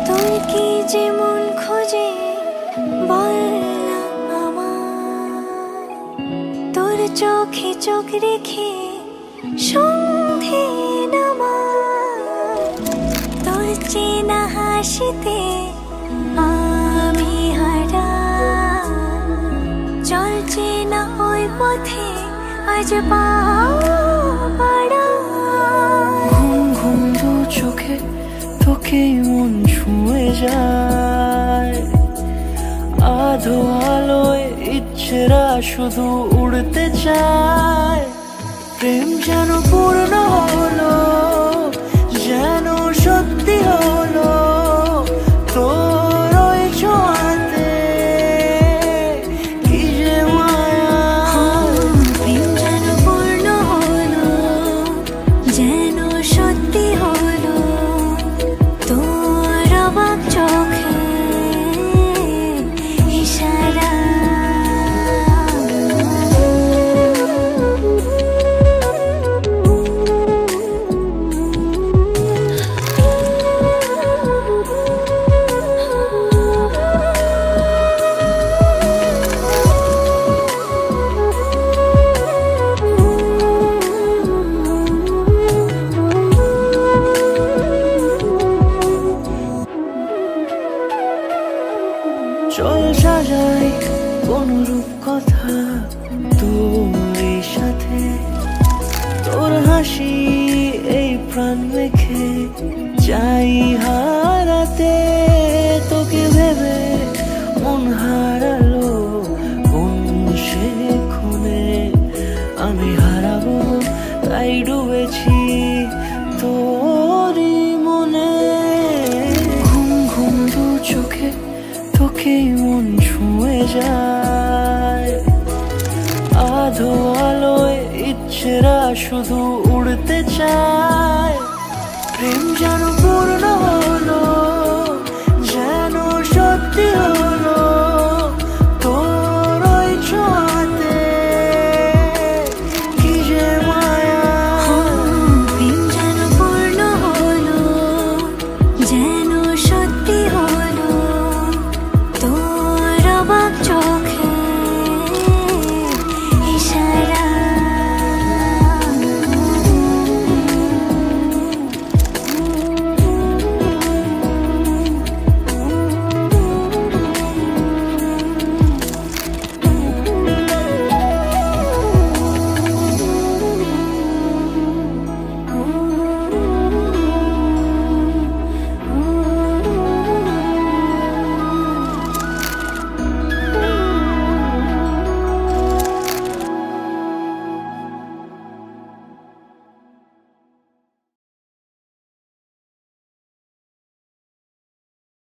তুই কি যেমন খোঁজে বললাম আমার, তোর চোখে চোখ রেখে সন্ধে নামার, তোর চেনা হাসিতে আমি হারা, চলছে না ওই পথে আজ পা বাড়া। ঘুম ঘুম দু চোখে তোকেই মন ছুঁয়ে যায়, আধো আলোয় ইচ্ছেরা শুধু উড়তে চায়। প্রেম যেন পূর্ণ হলো, যেন সত্যি হলো, তোর ওই ছোঁয়াতে কি যে মায়া। প্রেম যেন পূর্ণ হলো, যেন সত্যি হলো, তোর অবাক চোখে ইশারা। চল সাজাই কোন রূপ কথা তোর সাথে, তোর হাসি এই প্রাণ মেখে চাই হারাতে। তোকে ভেবে মন হারালো কোন সে খুনে, আমি হারাবো তাই ডুবেছি তোরই মনে। ঘুম ঘুম দু চোখে তোকেই মন ছুঁয়ে যায়, আধো আলোয় ইচ্ছেরা শুধু উড়তে চায়। প্রেম যেন পূর্ণ